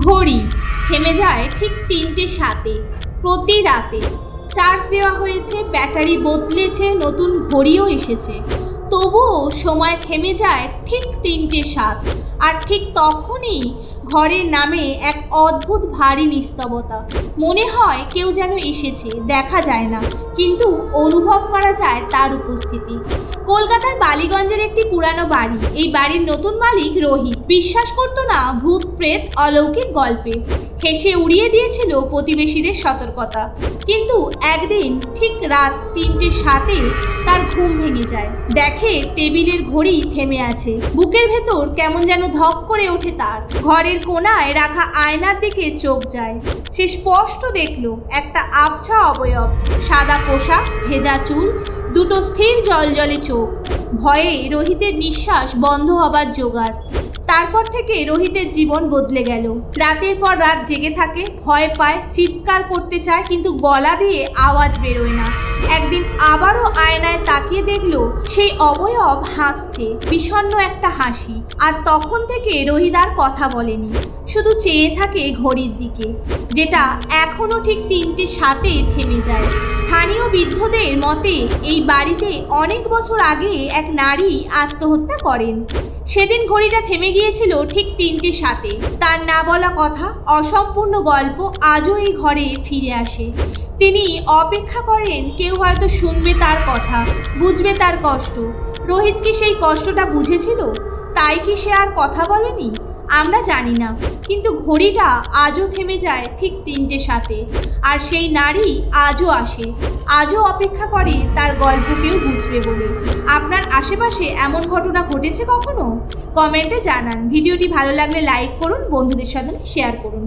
ঘড়ি থেমে যায় ঠিক ৩টে ৭-এ। প্রতি রাতে চার্জ দেওয়া হয়েছে, ব্যাটারি বদলেছে, নতুন ঘড়িও এসেছে, তবুও সময় থেমে যায় ঠিক ৩টে ৭। আর ঠিক তখনই ঘরের নামে এক অদ্ভুত ভারী নিস্তবতা। মনে হয় কেউ যেন এসেছে, দেখা যায় না, কিন্তু অনুভব করা যায় তার উপস্থিতি। কলকাতার বালিগঞ্জের একটি পুরানো বাড়ি। এই বাড়ির নতুন মালিক রোহিত বিশ্বাস করতো না ভূত প্রেত অলৌকিক গল্পে। হেসে উড়িয়ে দিয়েছিল প্রতিবেশীদের সতর্কতা। কিন্তু একদিন ঠিক রাত ৩টে ৭-এ তার ঘুম ভেঙে যায়। দেখে টেবিলের ঘড়ি থেমে আছে। বুকের ভেতর কেমন যেন ধক করে ওঠে তার। ঘরের কোণায় রাখা আয়নার দিকে চোখ যায়। সে স্পষ্ট দেখল একটা আবছা অবয়ব, সাদা পোশাক, ভেজা চুল, দুটো স্থির জলজলে চোখ। ভয়ে রোহিতের নিঃশ্বাস বন্ধ হবার জোগাড়। তারপর থেকে রোহিতের জীবন বদলে গেল। রাতের পর রাত জেগে থাকে, ভয় পায়, চিৎকার করতে চায়, কিন্তু গলা দিয়ে আওয়াজ বেরোয় না। একদিন আবারও আয়নায় তাকিয়ে দেখল সেই অবয়ব হাসছে, বিষণ্ণ একটা হাসি। আর তখন থেকে রোহিত আর কথা বলেনি, শুধু চেয়ে থাকে ঘড়ির দিকে, যেটা এখনো ঠিক ৩টে ৭-এ থেমে যায়। স্থানীয় বৃদ্ধদের মতে এই বাড়িতে অনেক বছর আগে এক নারী আত্মহত্যা করেন। সেদিন ঘড়িটা থেমে গিয়েছিল ঠিক ৩টে ৭-এ। তার না বলা কথা, অসম্পূর্ণ গল্প আজও এই ঘরে ফিরে আসে। তিনি অপেক্ষা করেন কেউ হয়তো শুনবে তার কথা, বুঝবে তার কষ্ট। রোহিত কি সেই কষ্টটা বুঝেছিল? তাই কি সে আর কথা বলেনি? আমরা জানি না, কিন্তু ঘড়িটা আজও থেমে যায় ঠিক ৩টে ৭-এ। আর সেই নারী আজও আসে, আজও অপেক্ষা করে তার গল্প কেউ বুঝবে বলে। আপনার আশেপাশে এমন ঘটনা ঘটেছে কখনো? কমেন্টে জানান। ভিডিওটি ভালো লাগলে লাইক করুন, বন্ধুদের সাথে শেয়ার করুন।